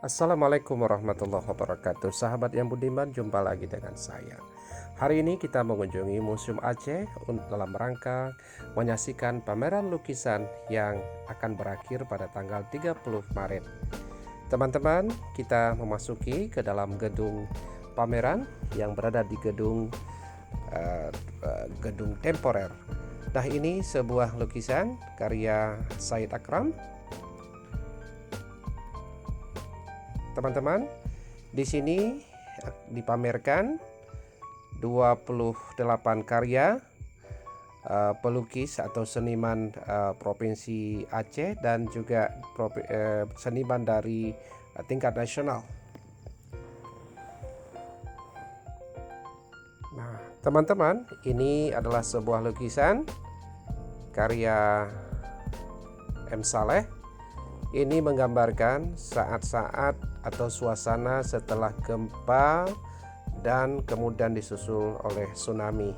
Assalamualaikum warahmatullahi wabarakatuh. Sahabat yang budiman, jumpa lagi dengan saya. Hari ini kita mengunjungi Museum Aceh dalam rangka menyaksikan pameran lukisan yang akan berakhir pada tanggal 30 Maret. Teman-teman, kita memasuki ke dalam gedung pameran yang berada di gedung temporer. Nah, ini sebuah lukisan karya Said Akram. Teman-teman, di sini dipamerkan 28 karya pelukis atau seniman Provinsi Aceh dan juga seniman dari tingkat nasional. Nah, teman-teman, ini adalah sebuah lukisan karya M. Saleh. Ini menggambarkan saat-saat atau suasana setelah gempa dan kemudian disusul oleh tsunami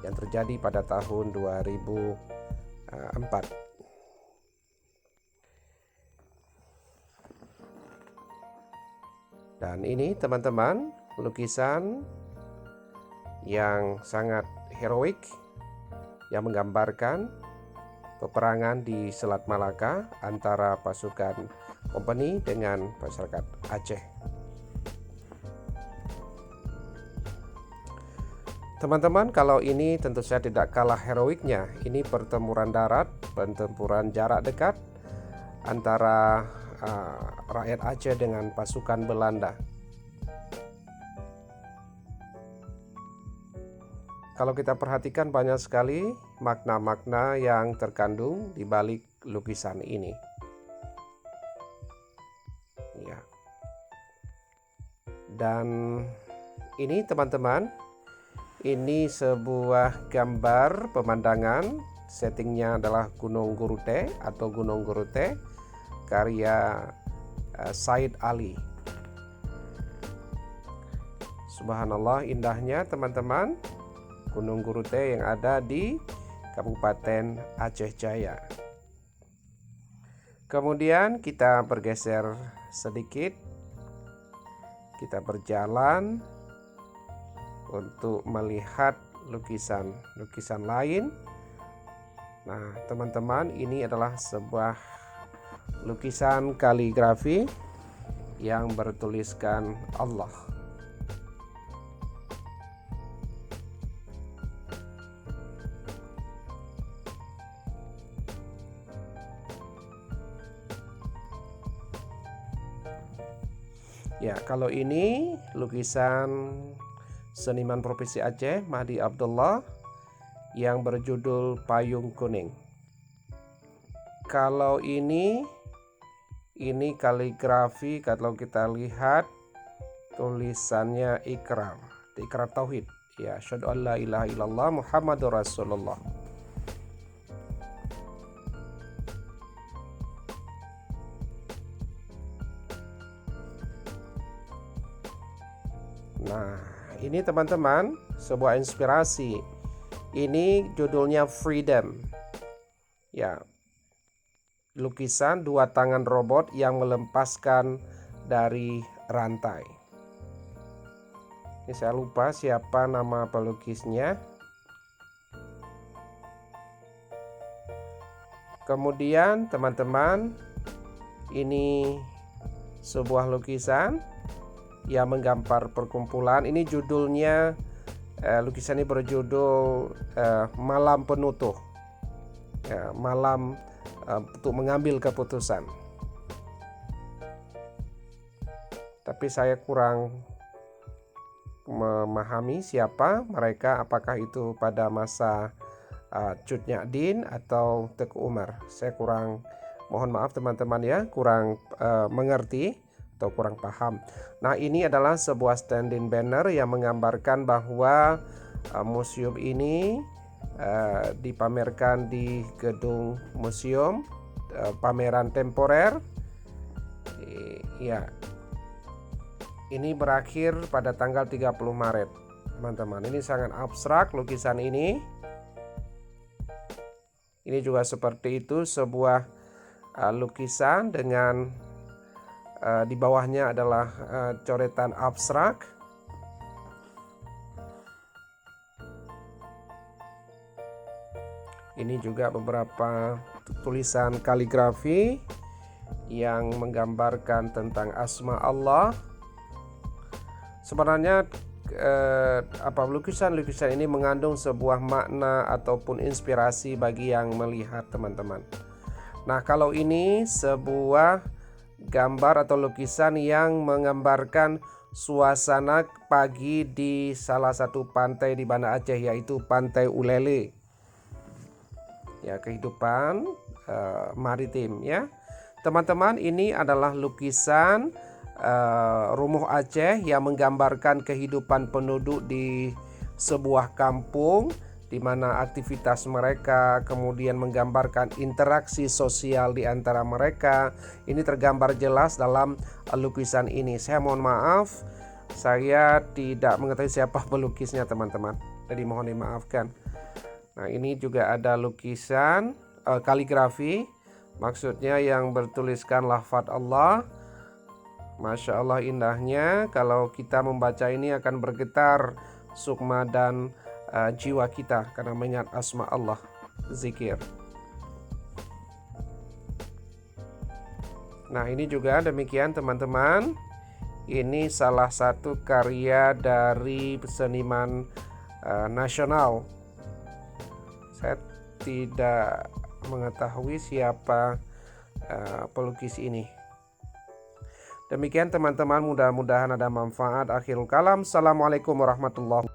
yang terjadi pada tahun 2004. Dan ini teman-teman, lukisan yang sangat heroik yang menggambarkan peperangan di Selat Malaka antara pasukan Kompeni dengan masyarakat Aceh. Teman-teman, kalau ini tentu saja tidak kalah heroiknya. Ini pertempuran darat, pertempuran jarak dekat antara rakyat Aceh dengan pasukan Belanda. Kalau kita perhatikan, banyak sekali makna-makna yang terkandung di balik lukisan ini. Ya. Dan ini teman-teman, ini sebuah gambar pemandangan, settingnya adalah Gunung Gurute atau Gunung Gurute karya Said Ali. Subhanallah, indahnya teman-teman, Gunung Gurute yang ada di Kabupaten Aceh Jaya. Kemudian kita bergeser sedikit, kita berjalan untuk melihat lukisan lain. Nah, teman-teman, ini adalah sebuah lukisan kaligrafi yang bertuliskan Allah. Ya, kalau ini lukisan seniman Provinsi Aceh Mahdi Abdullah yang berjudul Payung Kuning. Kalau ini kaligrafi, kalau kita lihat tulisannya ikrar tauhid. Ya, asyhadu an la ilaha illallah Muhammadur Rasulullah. Nah, ini teman-teman, sebuah inspirasi. Ini judulnya Freedom. Ya, lukisan dua tangan robot yang melepaskan dari rantai. Ini saya lupa siapa nama pelukisnya. Kemudian teman-teman, ini sebuah lukisan yang menggambar perkumpulan. Ini judulnya, lukisan ini berjudul Malam Penutup. Ya, malam untuk mengambil keputusan. Tapi saya kurang memahami siapa mereka, apakah itu pada masa Cut Nyadin atau Teku Umar. Saya kurang, mohon maaf teman-teman ya, kurang mengerti atau kurang paham. Nah, ini adalah sebuah standing banner yang menggambarkan bahwa museum ini dipamerkan di gedung museum pameran temporer. Ya, ini berakhir pada tanggal 30 Maret. Teman-teman, ini sangat abstrak lukisan ini. Ini juga seperti itu, sebuah lukisan dengan Di bawahnya adalah coretan abstrak. Ini juga beberapa tulisan kaligrafi yang menggambarkan tentang asma Allah. Sebenarnya lukisan-lukisan ini mengandung sebuah makna ataupun inspirasi bagi yang melihat, teman-teman. Nah, kalau ini sebuah gambar atau lukisan yang menggambarkan suasana pagi di salah satu pantai di Banda Aceh, yaitu Pantai Ulele. Ya, kehidupan maritim ya. Teman-teman, ini adalah lukisan Rumuh Aceh yang menggambarkan kehidupan penduduk di sebuah kampung di mana aktivitas mereka, kemudian menggambarkan interaksi sosial di antara mereka. Ini tergambar jelas dalam lukisan ini. Saya mohon maaf, saya tidak mengetahui siapa pelukisnya, teman-teman. Jadi mohon dimaafkan. Nah, ini juga ada lukisan kaligrafi, maksudnya yang bertuliskan lafaz Allah. Masya Allah, indahnya. Kalau kita membaca ini akan bergetar sukma dan jiwa kita karena mengingat asma Allah, zikir. Nah, ini juga demikian, teman-teman. Ini salah satu karya dari seniman nasional. Saya tidak mengetahui siapa pelukis ini. Demikian, teman-teman, mudah-mudahan ada manfaat. Akhirul kalam. Assalamualaikum warahmatullahi wabarakatuh.